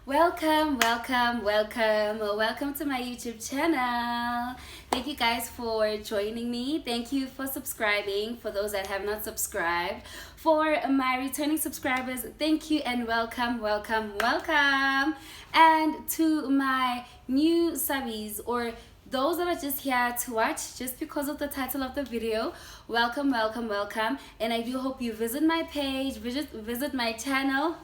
Welcome to my YouTube channel. Thank you guys for joining me. Thank you for subscribing. For those that have not subscribed, for my returning subscribers, thank you and welcome. And to my new subbies, or those that are just here to watch just because of the title of the video, welcome. And I do hope you visit my page, visit my channel.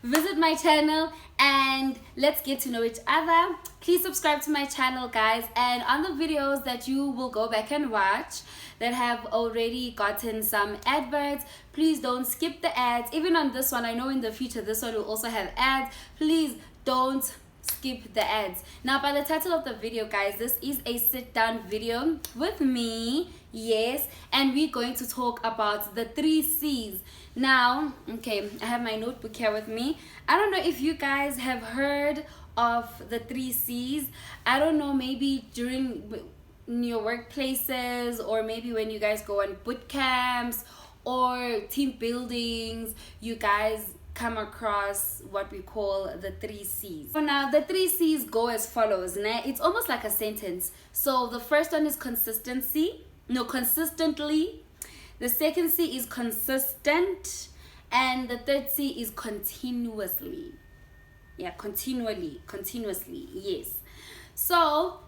Visit my channel and let's get to know each other. Please subscribe to my channel, guys, and on the videos that you will go back and watch that have already gotten some adverts, please don't skip the ads. Even on this one, I know in the future this one will also have ads. Please don't skip the ads. Now, by the title of the video, guys, this is a sit down video with me, yes, and we're going to talk about the 3 C's. Now, okay, I have my notebook here with me. I don't know if you guys have heard of the 3 C's. I don't know, maybe during your workplaces, or maybe when you guys go on boot camps or team buildings, you guys come across what we call the 3 C's. So now the 3 C's go as follows. It's almost like a sentence. So the first one is consistently. The second C is consistent, and the third C is continuously. Yeah, continuously, yes. So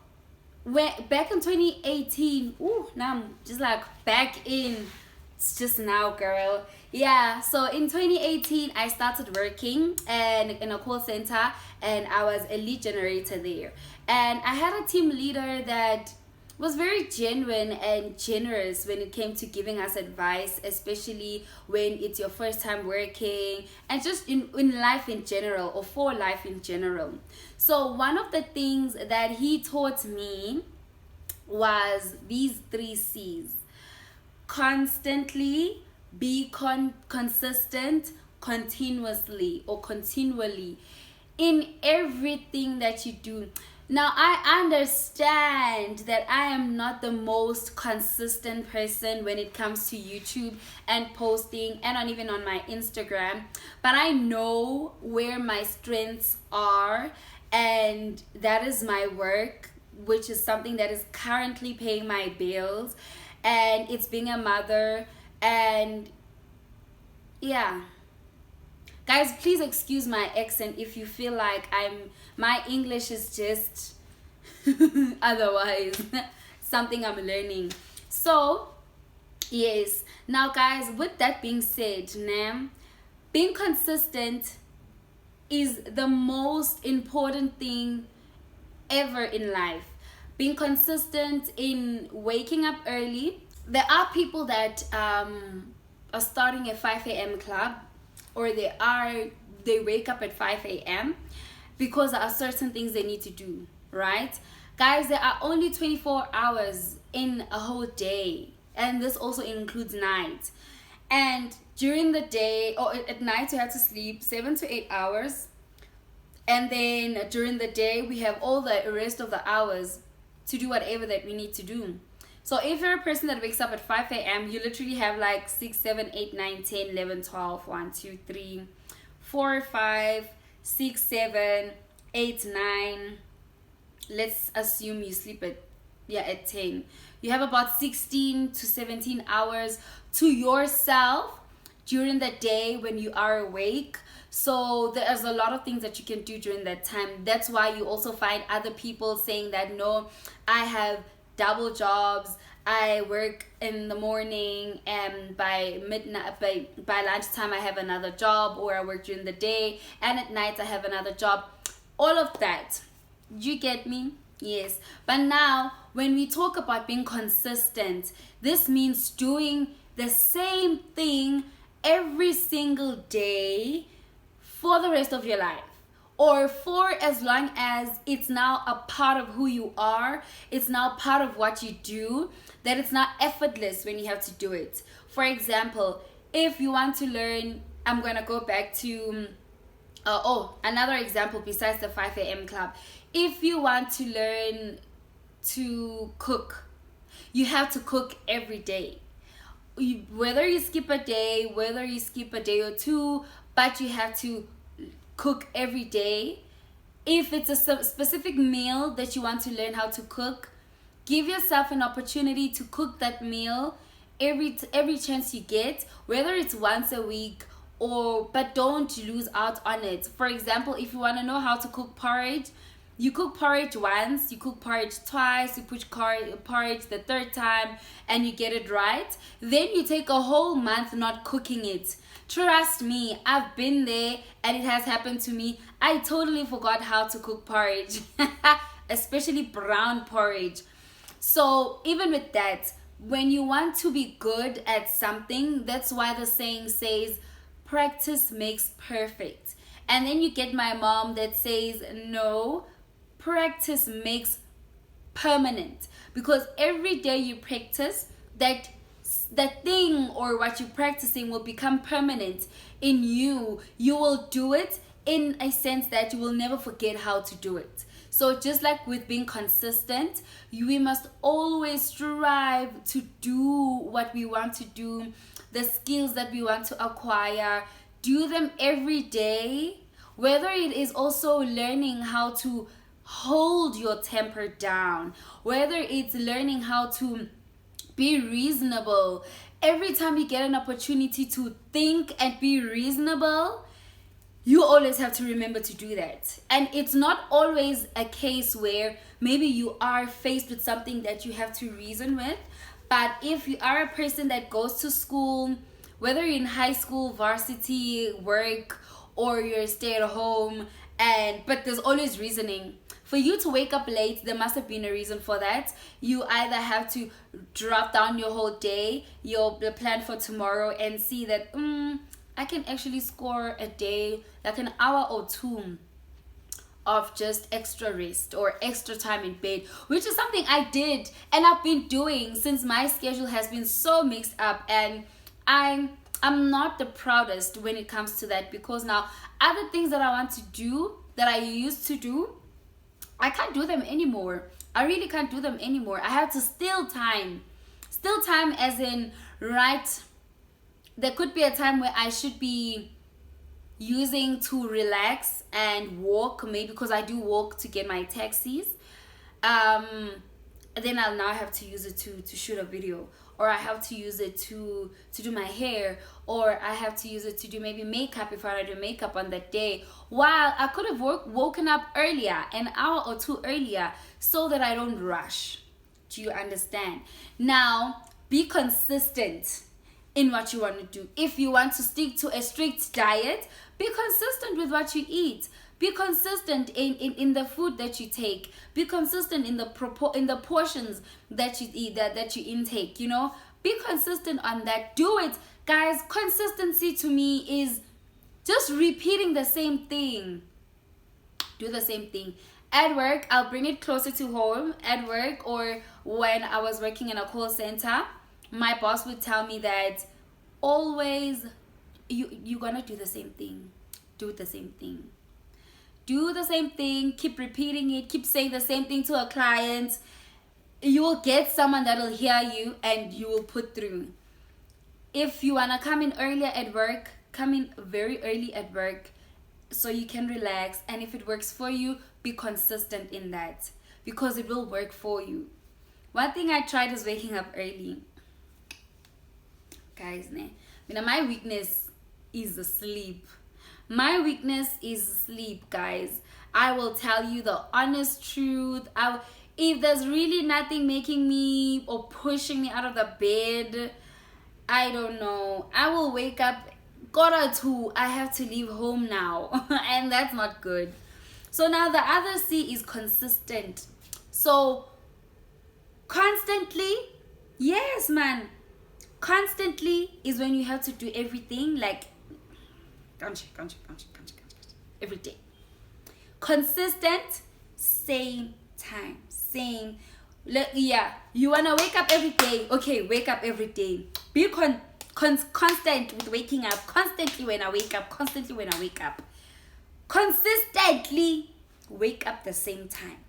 back in 2018, now I'm just like back in, it's just now, girl. Yeah, so in 2018 I started working and in a call center, and I was a lead generator there, and I had a team leader that was very genuine and generous when it came to giving us advice, especially when it's your first time working, and just in life in general, or for life in general. So one of the things that he taught me was these 3 C's. Constantly, be consistent, continuously or continually in everything that you do. Now, I understand that I am not the most consistent person when it comes to YouTube and posting, and not even on my Instagram, but I know where my strengths are, and that is my work, which is something that is currently paying my bills, and it's being a mother. And yeah, guys, please excuse my accent if you feel like my English is just otherwise something I'm learning. So yes, now guys, with that being said, being consistent is the most important thing ever in life. Being consistent in waking up early. There are people that are starting a 5 a.m. club, or they wake up at 5 a.m. because there are certain things they need to do, right? Guys, there are only 24 hours in a whole day, and this also includes night. And during the day, or at night, you have to sleep 7 to 8 hours, and then during the day we have all the rest of the hours to do whatever that we need to do. So if you're a person that wakes up at 5 a.m., you literally have like 6, 7, 8, 9, 10, 11, 12, 1, 2, 3, 4, 5, 6, 7, 8, 9. Let's assume you sleep at 10. You have about 16 to 17 hours to yourself during the day when you are awake. So there's a lot of things that you can do during that time. That's why you also find other people saying that, no, I have double jobs. I work in the morning, and by midnight, by lunchtime I have another job, or I work during the day, and at night I have another job. All of that. You get me? Yes. But now when we talk about being consistent, this means doing the same thing every single day for the rest of your life, or for as long as it's now a part of who you are, it's now part of what you do, that it's not effortless when you have to do it. For example, if you want to learn, I'm going to go back to another example besides the 5 a.m. club. If you want to learn to cook, you have to cook every day. Whether you skip a day or two, but you have to cook every day. If it's a specific meal that you want to learn how to cook, give yourself an opportunity to cook that meal every chance you get, whether it's once a week, but don't lose out on it. For example, if you want to know how to cook porridge, you cook porridge once, you cook porridge twice, you put porridge the third time, and you get it right. Then you take a whole month not cooking it. Trust me, I've been there and it has happened to me. I totally forgot how to cook porridge, especially brown porridge. So even with that, when you want to be good at something, that's why the saying says, practice makes perfect. And then you get my mom that says, no, practice makes permanent. Because every day you practice, that thing or what you're practicing will become permanent in you. You will do it in a sense that you will never forget how to do it. So just like with being consistent, we must always strive to do what we want to do, the skills that we want to acquire, do them every day, whether it is also learning how to hold your temper down, whether it's learning how to be reasonable. Every time you get an opportunity to think and be reasonable, you always have to remember to do that. And it's not always a case where maybe you are faced with something that you have to reason with. But if you are a person that goes to school, whether you're in high school, varsity, work, or you're stay at home, but there's always reasoning. For you to wake up late, there must have been a reason for that. You either have to drop down your whole day, your plan for tomorrow, and see that I can actually score a day, like an hour or two of just extra rest or extra time in bed, which is something I did and I've been doing since my schedule has been so mixed up. And I'm not the proudest when it comes to that, because now other things that I want to do that I used to do, I can't do them anymore. I really can't do them anymore. I have to steal time as in, right, there could be a time where I should be using to relax and walk, maybe because I do walk to get my taxis. Then I'll now have to use it to shoot a video, or I have to use it to do my hair, or I have to use it to do maybe makeup if I do makeup on that day, while I could have woken up earlier, an hour or two earlier, so that I don't rush. Do you understand? Now, be consistent in what you want to do. If you want to stick to a strict diet, be consistent with what you eat. Be consistent in the food that you take. Be consistent in the portions that you eat, that you intake, you know. Be consistent on that. Do it. Guys, consistency to me is just repeating the same thing. Do the same thing. At work, I'll bring it closer to home. At work, or when I was working in a call center, my boss would tell me that always you're gonna do the same thing. Do the same thing. Do the same thing. Keep repeating it. Keep saying the same thing to a client. You will get someone that will hear you and you will put through. If you wanna come in earlier at work, come in very early at work so you can relax. And if it works for you, be consistent in that, because it will work for you. One thing I tried is waking up early. Guys, my weakness is sleep. My weakness is sleep, guys. I will tell you the honest truth. If there's really nothing making me or pushing me out of the bed, I don't know, I will wake up 1:45. I have to leave home now. And that's not good. So now the other C is consistent. So constantly, yes, man. Constantly is when you have to do everything like every day. Consistent, same time, same. You wanna wake up every day. Okay, wake up every day. Be constant with waking up. Constantly when I wake up. Constantly when I wake up. Consistently wake up the same time.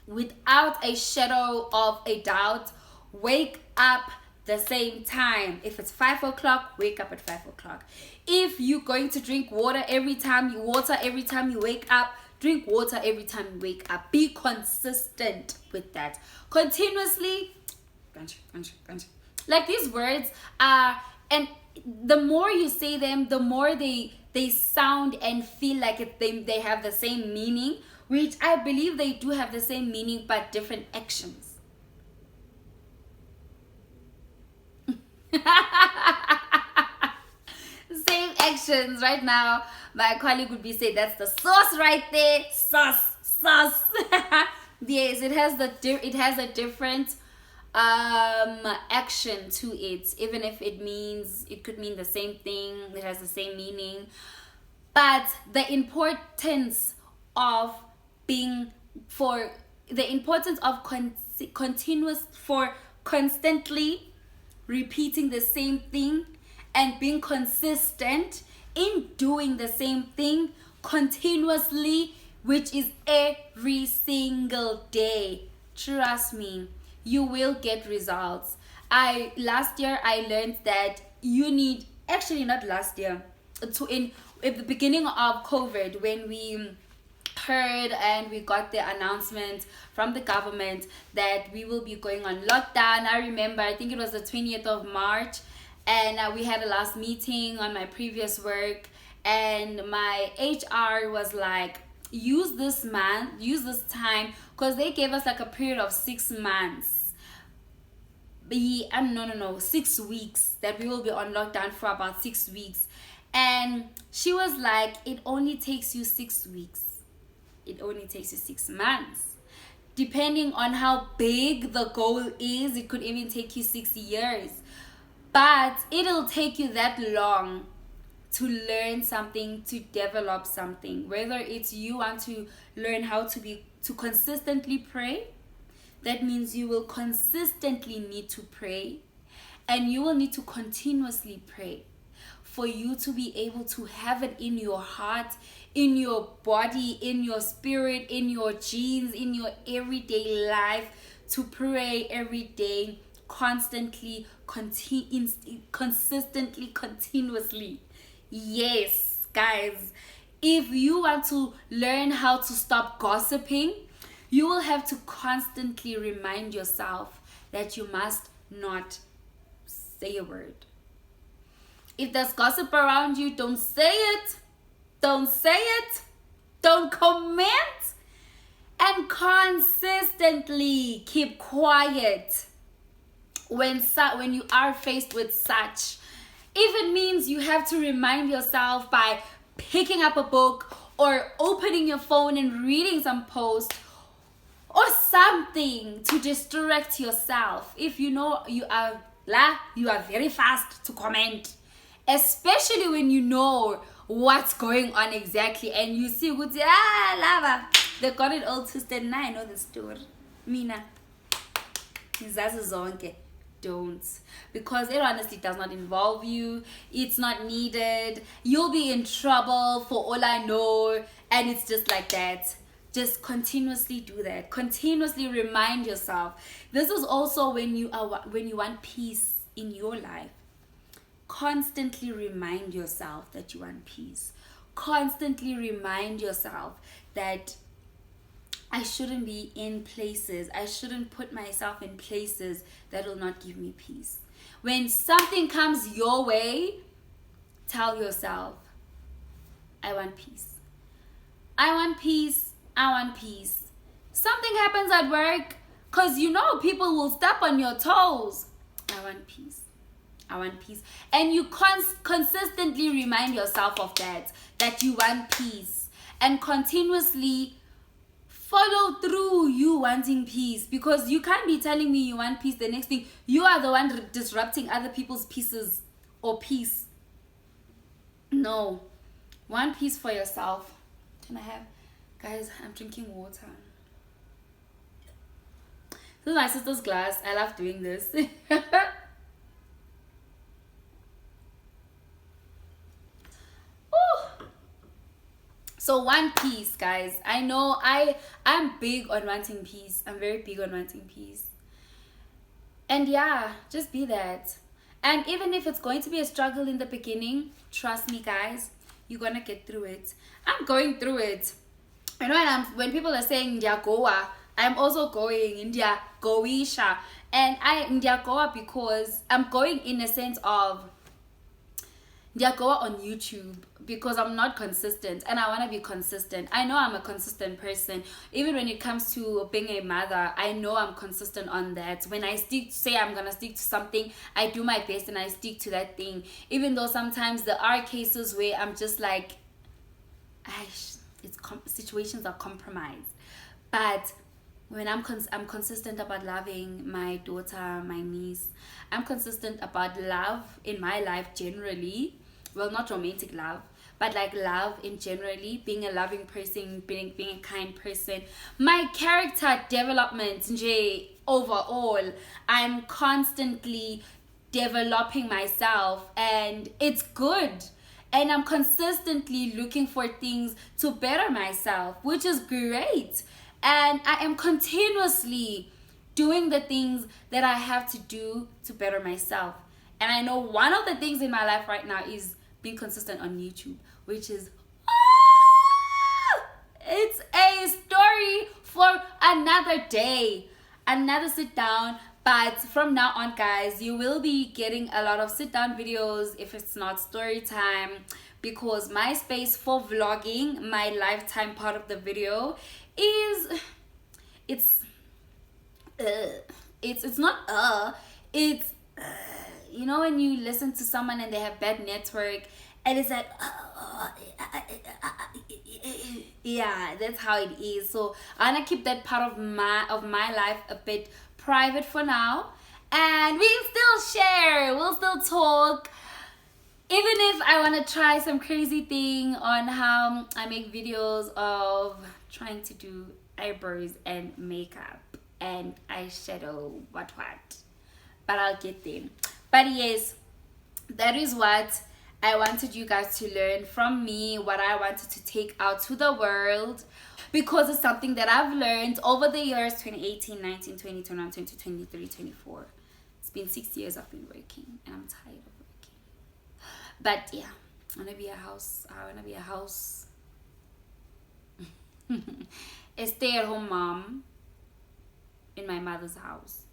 Without a shadow of a doubt, wake up the same time. If it's 5 o'clock, wake up at 5 o'clock. If you're going to drink water every time you wake up, drink water every time you wake up. Be consistent with that. Continuously, like these words are, and the more you say them, the more they sound and feel like they have the same meaning, which I believe they do have the same meaning but different actions. Same actions. Right now my colleague would be saying, that's the sauce right there. Sauce. Yes, it has a different action to it, even if it could mean the same thing, it has the same meaning. But the importance of constantly repeating the same thing and being consistent in doing the same thing continuously, which is every single day. Trust me, you will get results. Last year I learned that you need, actually not last year, at the beginning of COVID, when we heard and we got the announcement from the government that we will be going on lockdown. I remember, I think it was the 20th of March, and we had a last meeting on my previous work, and my HR was like, use this time, because they gave us like a period of 6 months. No, 6 weeks, that we will be on lockdown for about 6 weeks. And she was like, it only takes you 6 weeks. It only takes you 6 months. Depending on how big the goal is, it could even take you 6 years. But it'll take you that long to learn something, to develop something. Whether it's you want to learn how to consistently pray, that means you will consistently need to pray, and you will need to continuously pray for you to be able to have it in your heart, in your body, in your spirit, in your genes, in your everyday life, to pray every day, constantly, consistently, continuously. Yes, guys, if you want to learn how to stop gossiping, you will have to constantly remind yourself that you must not say a word. If there's gossip around you, don't say it. Don't say it. Don't comment. And consistently keep quiet when you are faced with such. If it means you have to remind yourself by picking up a book or opening your phone and reading some post or something to distract yourself. If you know you are very fast to comment, especially when you know what's going on exactly and you see lava, they got it all twisted. Now I know the story. Mina, don't, because it honestly does not involve you. It's not needed. You'll be in trouble for all I know, and it's just like that. Just continuously do that. Continuously remind yourself. This is also when you want peace in your life. Constantly remind yourself that you want peace. Constantly remind yourself that I shouldn't be in places. I shouldn't put myself in places that will not give me peace. When something comes your way, tell yourself, I want peace. I want peace. I want peace. Something happens at work, because people will step on your toes. I want peace. I want peace. And you consistently remind yourself of that you want peace, and continuously follow through you wanting peace, because you can't be telling me you want peace, the next thing you are the one disrupting other people's pieces or peace. No. Want peace for yourself. Guys, I'm drinking water. This is my sister's glass. I love doing this. So want peace, guys. I know I'm big on wanting peace. I'm very big on wanting peace. And yeah, just be that. And even if it's going to be a struggle in the beginning, trust me, guys, you're gonna get through it. I'm going through it. You know, when people are saying India Goa, I'm also going India Goisha. And I India Goa because I'm going in a sense of Goa on YouTube because I'm not consistent and I want to be consistent. I know I'm a consistent person. Even when it comes to being a mother, I know I'm consistent on that. When I say I'm going to stick to something, I do my best and I stick to that thing. Even though sometimes there are cases where I'm just like, situations are compromised. But when I'm consistent about loving my daughter, my niece. I'm consistent about love in my life generally. Well, not romantic love, but like love in generally, being a loving person, being a kind person. My character development, nje, overall, I'm constantly developing myself and it's good. And I'm consistently looking for things to better myself, which is great. And I am continuously doing the things that I have to do to better myself. And I know one of the things in my life right now is being consistent on YouTube, which is it's a story for another day, another sit down. But from now on, guys, you will be getting a lot of sit down videos if it's not story time, because my space for vlogging, my lifetime part of the video, is it's not it's you know, when you listen to someone and they have bad network and it's like yeah, that's how it is. So I want to keep that part of my life a bit private for now, and we'll still share, we'll still talk, even if I want to try some crazy thing on how I make videos of trying to do eyebrows and makeup and eyeshadow, what. But I'll get there. But yes, that is what I wanted you guys to learn from me, what I wanted to take out to the world, because it's something that I've learned over the years, 2018, 19, 20, 21, 22, 23, 24. It's been 6 years I've been working and I'm tired of working. But yeah, I want to be a house. A stay-at-home mom in my mother's house.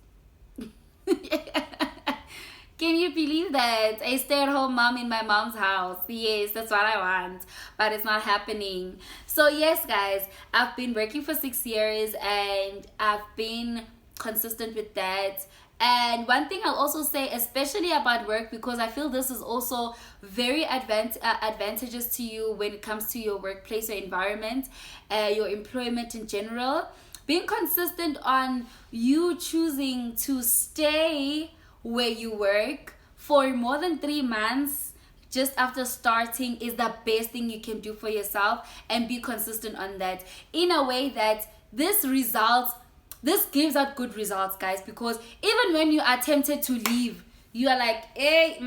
Can you believe that? A stay-at-home mom in my mom's house. Yes, that's what I want. But it's not happening. So yes, guys, I've been working for 6 years and I've been consistent with that. And one thing I'll also say, especially about work, because I feel this is also very advantageous to you when it comes to your workplace or environment, your employment in general. Being consistent on you choosing to stay where you work for more than 3 months just after starting is the best thing you can do for yourself, and be consistent on that in a way that this gives out good results, guys, because even when you are tempted to leave, you are like, hey,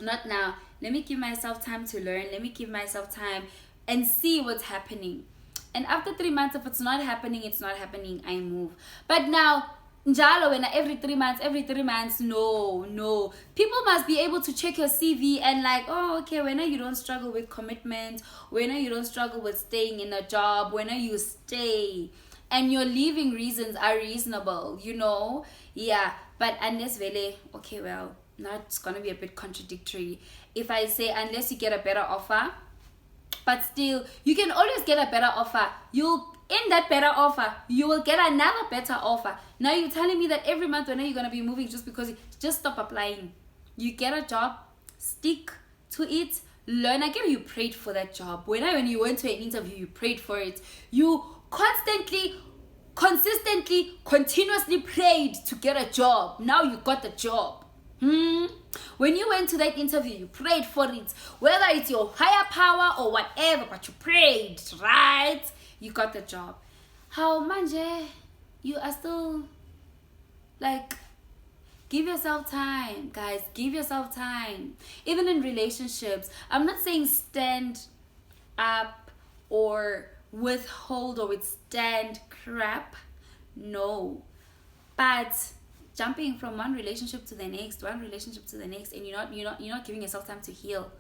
not now, let me give myself time to learn, let me give myself time and see what's happening. And after 3 months, if it's not happening, it's not happening, I move. But now, njalo, when every 3 months, no. People must be able to check your CV and like, oh, okay, when you don't struggle with commitment, when you don't struggle with staying in a job, when you stay, and your leaving reasons are reasonable, you know? Yeah, but unless vele, okay, well, now it's gonna be a bit contradictory. If I say, unless you get a better offer, but still, you can always get a better offer. In that better offer, you will get another better offer. Now you're telling me that every month when you're going to be moving just stop applying. You get a job, stick to it, learn. I get you prayed for that job. When you went to an interview, you prayed for it. You consistently, continuously prayed to get a job. Now you got the job. When you went to that interview, you prayed for it, whether it's your higher power or whatever, but you prayed, right? You got the job. How manje, you are still like, give yourself time, guys. Give yourself time. Even in relationships, I'm not saying stand up or withhold or withstand crap. No. But jumping from one relationship to the next, and you're not giving yourself time to heal.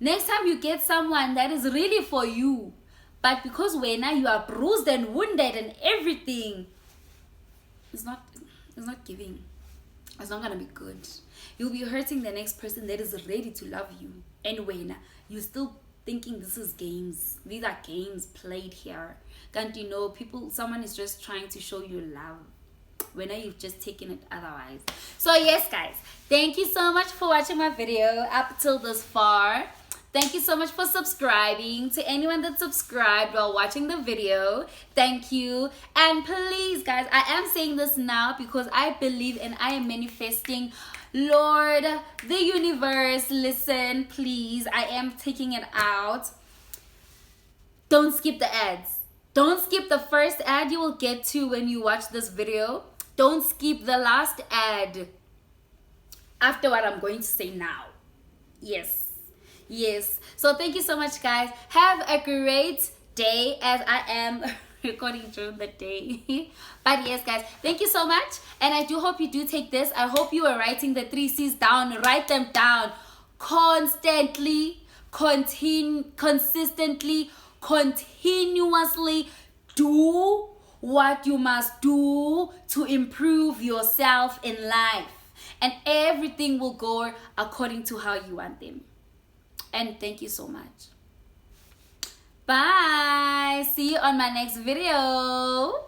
Next time you get someone that is really for you, but because when now you are bruised and wounded and everything, it's not giving. It's not gonna be good. You'll be hurting the next person that is ready to love you. And when you're still thinking this is games, these are games played here. Can't you know someone is just trying to show you love when you've just taken it otherwise. So yes guys, thank you so much for watching my video up till this far. Thank you so much for subscribing. To anyone that subscribed while watching the video, thank you. And please guys, I am saying this now because I believe and I am manifesting. Lord, the universe, listen please, I am taking it out. Don't skip the ads. Don't skip the first ad you will get to when you watch this video. Don't skip the last ad after what I'm going to say now. Yes. So thank you so much guys. Have a great day, as I am recording during the day. But yes guys, thank you so much. And I do hope you do take this. I hope you are writing the 3 C's down. Write them down. Constantly, consistently, continuously do what you must do to improve yourself in life, and everything will go according to how you want them. And thank you so much. Bye. See you on my next video.